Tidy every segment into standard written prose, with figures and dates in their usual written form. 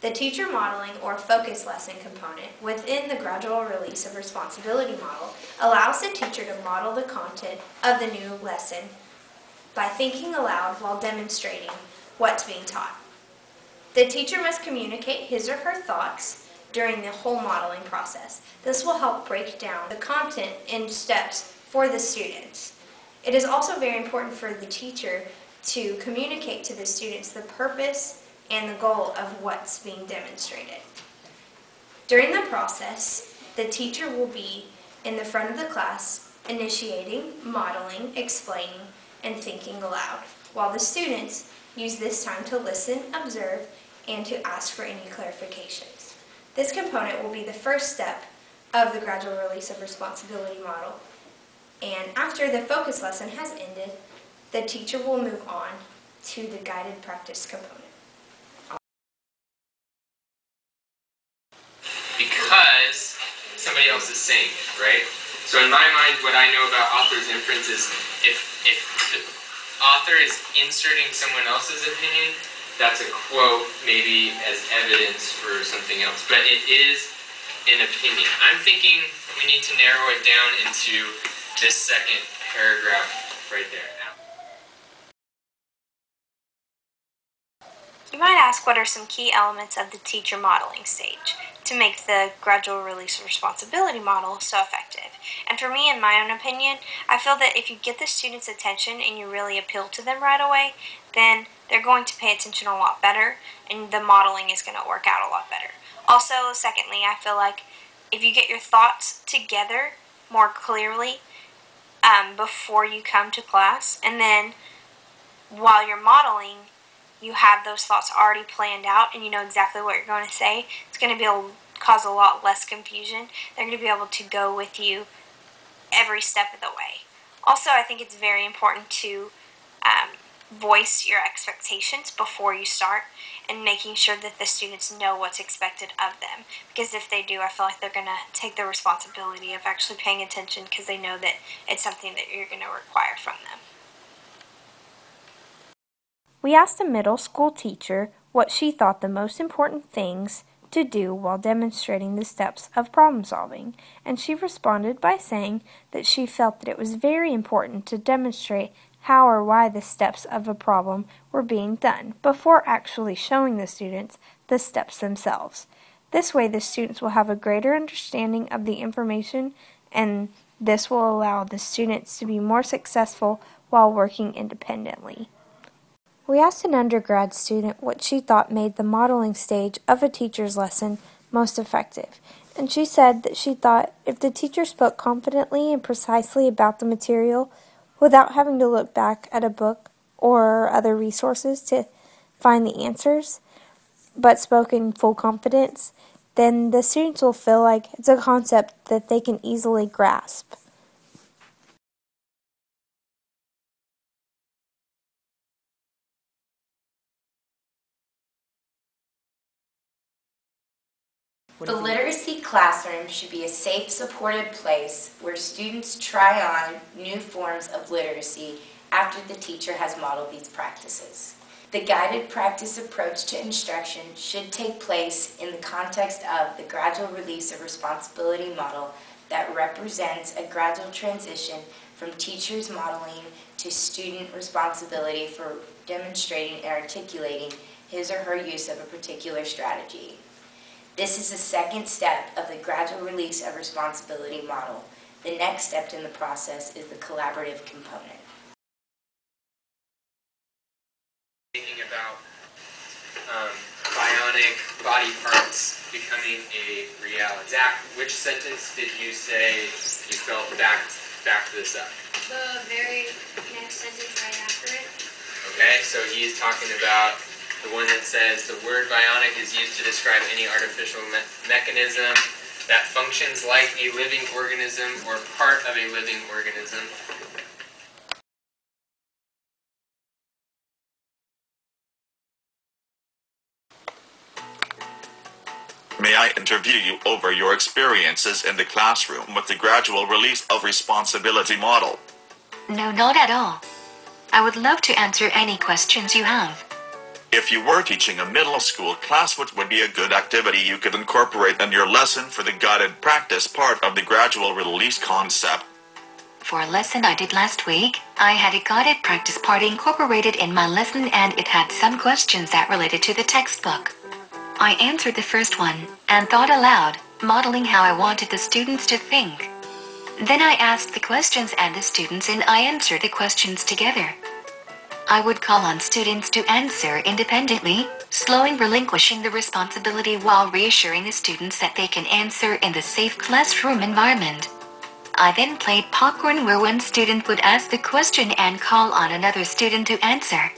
The teacher modeling or focus lesson component within the gradual release of responsibility model allows the teacher to model the content of the new lesson by thinking aloud while demonstrating what's being taught. The teacher must communicate his or her thoughts during the whole modeling process. This will help break down the content in steps for the students. It is also very important for the teacher to communicate to the students the purpose and the goal of what's being demonstrated. During the process, the teacher will be in the front of the class, initiating, modeling, explaining, and thinking aloud, while the students use this time to listen, observe, and to ask for any clarifications. This component will be the first step of the gradual release of responsibility model, and after the focus lesson has ended, the teacher will move on to the guided practice component. Because somebody else is saying it, right? So in my mind, what I know about author's inference is if the author is inserting someone else's opinion, that's a quote maybe as evidence for something else. But it is an opinion. I'm thinking we need to narrow it down into this second paragraph right there. You might ask, what are some key elements of the teacher modeling stage to make the gradual release of responsibility model so effective? And for me, in my own opinion, I feel that if you get the students' attention and you really appeal to them right away, then they're going to pay attention a lot better, and the modeling is going to work out a lot better. Also, secondly, I feel like if you get your thoughts together more clearly before you come to class, and then while you're modeling, you have those thoughts already planned out and you know exactly what you're going to say, it's going to be able to cause a lot less confusion. They're going to be able to go with you every step of the way. Also, I think it's very important to voice your expectations before you start and making sure that the students know what's expected of them. Because if they do, I feel like they're going to take the responsibility of actually paying attention because they know that it's something that you're going to require from them. We asked a middle school teacher what she thought the most important things to do while demonstrating the steps of problem solving, and she responded by saying that she felt that it was very important to demonstrate how or why the steps of a problem were being done before actually showing the students the steps themselves. This way the students will have a greater understanding of the information, and this will allow the students to be more successful while working independently. We asked an undergrad student what she thought made the modeling stage of a teacher's lesson most effective, and she said that she thought if the teacher spoke confidently and precisely about the material without having to look back at a book or other resources to find the answers, but spoke in full confidence, then the students will feel like it's a concept that they can easily grasp. The literacy classroom should be a safe, supported place where students try on new forms of literacy after the teacher has modeled these practices. The guided practice approach to instruction should take place in the context of the gradual release of responsibility model that represents a gradual transition from teachers modeling to student responsibility for demonstrating and articulating his or her use of a particular strategy. This is the second step of the gradual release of responsibility model. The next step in the process is the collaborative component. Thinking about bionic body parts becoming a reality. Zach, which sentence did you say you felt backed this up? The very next sentence right after it. Okay, so he's talking about the one that says the word bionic is used to describe any artificial mechanism that functions like a living organism or part of a living organism. May I interview you over your experiences in the classroom with the gradual release of responsibility model? No, not at all. I would love to answer any questions you have. If you were teaching a middle school class, what would be a good activity you could incorporate in your lesson for the guided practice part of the gradual release concept? For a lesson I did last week, I had a guided practice part incorporated in my lesson, and it had some questions that related to the textbook. I answered the first one and thought aloud, modeling how I wanted the students to think. Then I asked the questions and the students, and I answered the questions together. I would call on students to answer independently, slowly relinquishing the responsibility while reassuring the students that they can answer in the safe classroom environment. I then played popcorn, where one student would ask the question and call on another student to answer.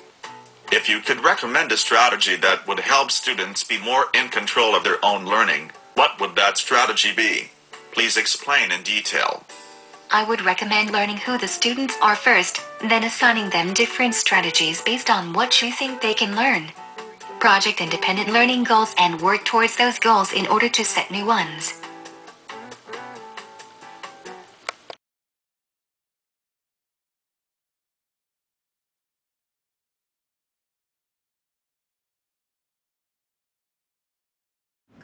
If you could recommend a strategy that would help students be more in control of their own learning, what would that strategy be? Please explain in detail. I would recommend learning who the students are first, then assigning them different strategies based on what you think they can learn. Project independent learning goals and work towards those goals in order to set new ones.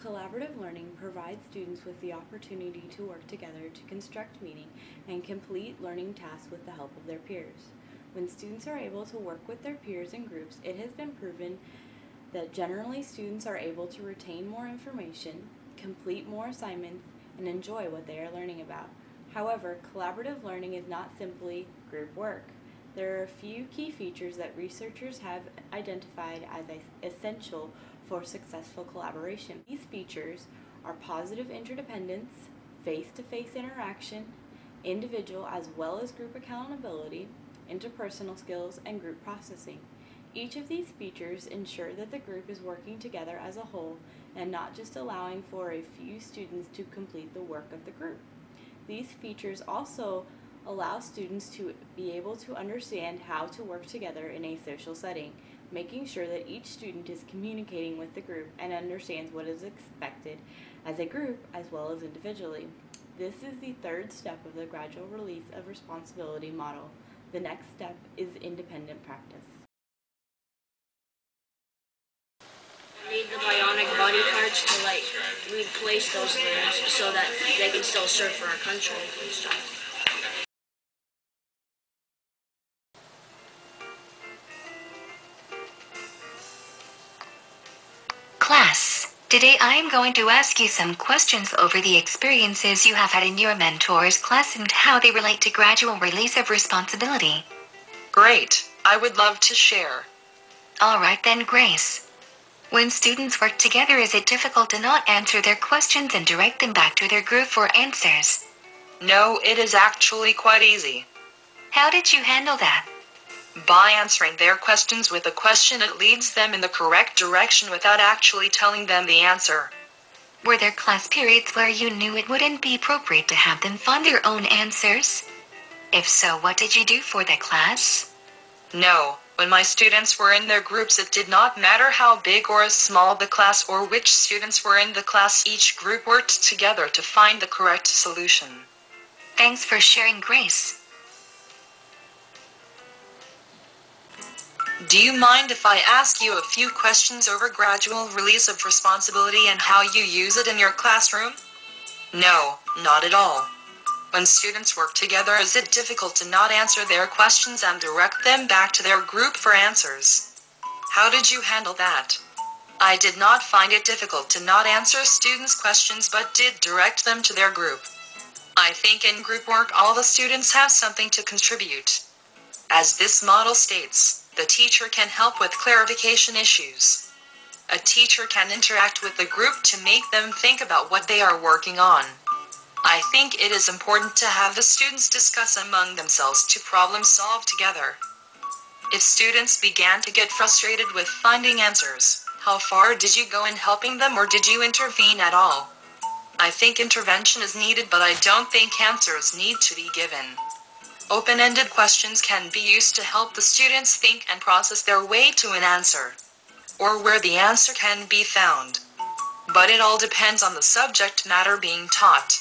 Collaborative learning provides students with the opportunity to work together to construct meaning and complete learning tasks with the help of their peers. When students are able to work with their peers in groups, it has been proven that generally students are able to retain more information, complete more assignments, and enjoy what they are learning about. However, collaborative learning is not simply group work. There are a few key features that researchers have identified as essential for successful collaboration. These features are positive interdependence, face-to-face interaction, individual as well as group accountability, interpersonal skills, and group processing. Each of these features ensure that the group is working together as a whole and not just allowing for a few students to complete the work of the group. These features also allow students to be able to understand how to work together in a social setting, making sure that each student is communicating with the group and understands what is expected as a group as well as individually. This is the third step of the gradual release of responsibility model. The next step is independent practice. I need the bionic body parts to replace those limbs so that they can still serve for our country and stuff. Class, today I am going to ask you some questions over the experiences you have had in your mentor's class and how they relate to gradual release of responsibility. Great, I would love to share. Alright then, Grace. When students work together, is it difficult to not answer their questions and direct them back to their group for answers? No, it is actually quite easy. How did you handle that? By answering their questions with a question, it leads them in the correct direction without actually telling them the answer. Were there class periods where you knew it wouldn't be appropriate to have them find their own answers? If so, what did you do for the class? No, when my students were in their groups, it did not matter how big or small the class or which students were in the class. Each group worked together to find the correct solution. Thanks for sharing, Grace. Do you mind if I ask you a few questions over gradual release of responsibility and how you use it in your classroom? No, not at all. When students work together, is it difficult to not answer their questions and direct them back to their group for answers? How did you handle that? I did not find it difficult to not answer students' questions but did direct them to their group. I think in group work all the students have something to contribute. As this model states, the teacher can help with clarification issues. A teacher can interact with the group to make them think about what they are working on. I think it is important to have the students discuss among themselves to problem solve together. If students began to get frustrated with finding answers, how far did you go in helping them, or did you intervene at all? I think intervention is needed, but I don't think answers need to be given. Open-ended questions can be used to help the students think and process their way to an answer, or where the answer can be found. But it all depends on the subject matter being taught.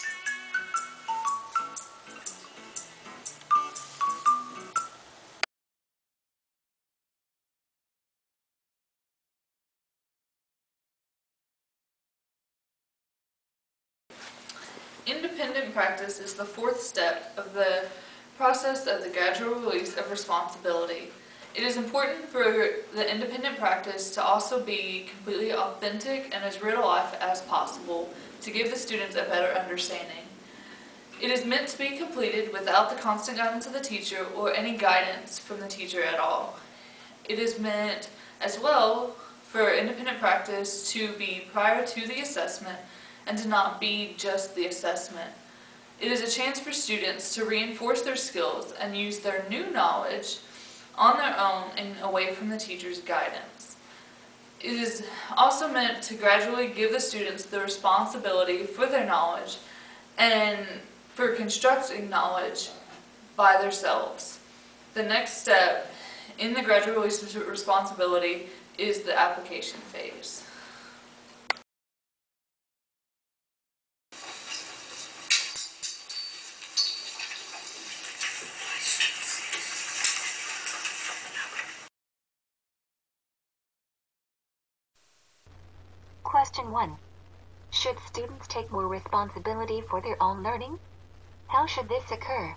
Independent practice is the fourth step of the process of the gradual release of responsibility. It is important for the independent practice to also be completely authentic and as real life as possible to give the students a better understanding. It is meant to be completed without the constant guidance of the teacher or any guidance from the teacher at all. It is meant as well for independent practice to be prior to the assessment and to not be just the assessment. It is a chance for students to reinforce their skills and use their new knowledge on their own and away from the teacher's guidance. It is also meant to gradually give the students the responsibility for their knowledge and for constructing knowledge by themselves. The next step in the gradual release of responsibility is the application phase. Question 1. Should students take more responsibility for their own learning? How should this occur?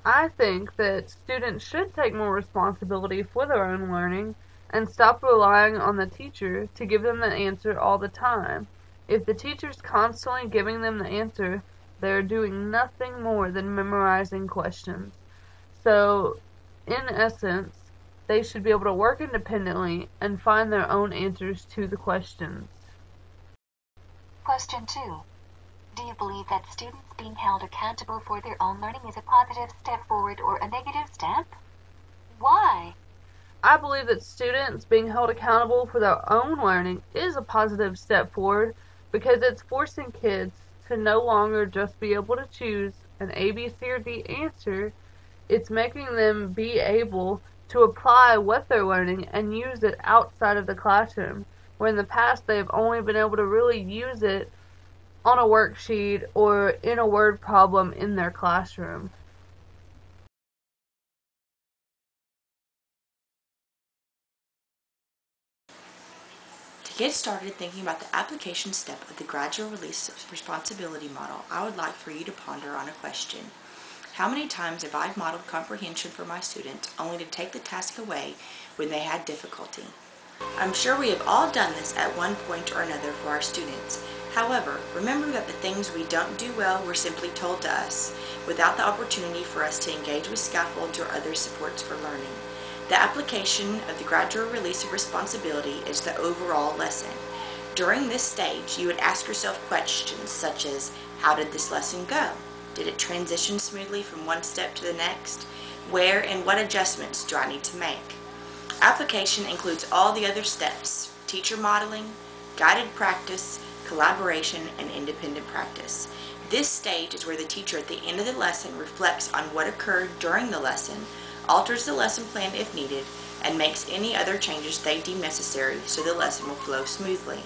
I think that students should take more responsibility for their own learning and stop relying on the teacher to give them the answer all the time. If the teacher's constantly giving them the answer, they're doing nothing more than memorizing questions. So, in essence, they should be able to work independently and find their own answers to the questions. Question 2. Do you believe that students being held accountable for their own learning is a positive step forward or a negative step? Why? I believe that students being held accountable for their own learning is a positive step forward because it's forcing kids to no longer just be able to choose an A, B, C, or D answer. It's making them be able to apply what they're learning and use it outside of the classroom, where in the past they've only been able to really use it on a worksheet or in a word problem in their classroom. To get started thinking about the application step of the gradual release of responsibility model, I would like for you to ponder on a question. How many times have I modeled comprehension for my students only to take the task away when they had difficulty? I'm sure we have all done this at one point or another for our students. However, remember that the things we don't do well were simply told to us, without the opportunity for us to engage with scaffolds or other supports for learning. The application of the gradual release of responsibility is the overall lesson. During this stage, you would ask yourself questions such as, how did this lesson go? Did it transition smoothly from one step to the next? Where and what adjustments do I need to make? Application includes all the other steps: teacher modeling, guided practice, collaboration, and independent practice. This stage is where the teacher at the end of the lesson reflects on what occurred during the lesson, alters the lesson plan if needed, and makes any other changes they deem necessary so the lesson will flow smoothly.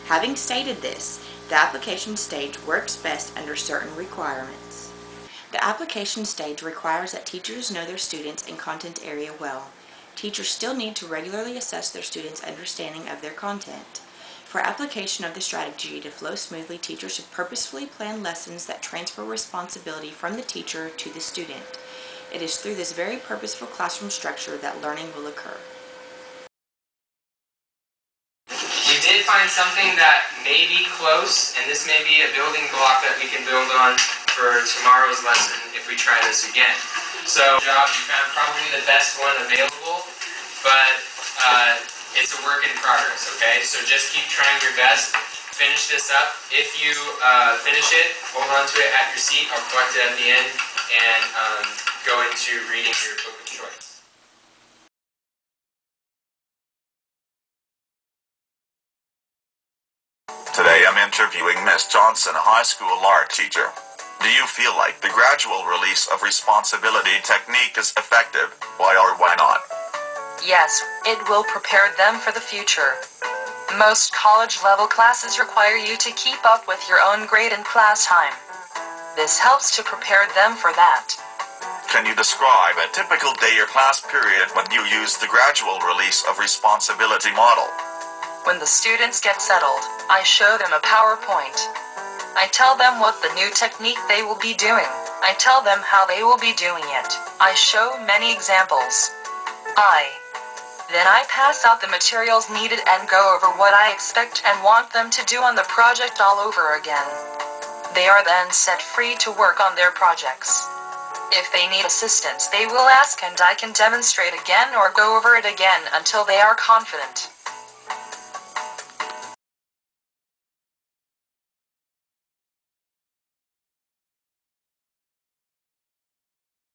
Having stated this, the application stage works best under certain requirements. The application stage requires that teachers know their students and content area well. Teachers still need to regularly assess their students' understanding of their content. For application of the strategy to flow smoothly, teachers should purposefully plan lessons that transfer responsibility from the teacher to the student. It is through this very purposeful classroom structure that learning will occur. We did find something that may be close, and this may be a building block that we can build on for tomorrow's lesson if we try this again. So, job, you found probably the best one available, but it's a work in progress, okay? So just keep trying your best. Finish this up. If you finish it, hold on to it at your seat. I'll collect it at the end and go into reading your book of choice. Today I'm interviewing Miss Johnson, a high school art teacher. Do you feel like the gradual release of responsibility technique is effective? Why or why not? Yes, it will prepare them for the future. Most college-level classes require you to keep up with your own grade and class time. This helps to prepare them for that. Can you describe a typical day or class period when you use the gradual release of responsibility model? When the students get settled, I show them a PowerPoint. I tell them what the new technique they will be doing. I tell them how they will be doing it. I show many examples. Then I pass out the materials needed and go over what I expect and want them to do on the project all over again. They are then set free to work on their projects. If they need assistance, they will ask and I can demonstrate again or go over it again until they are confident.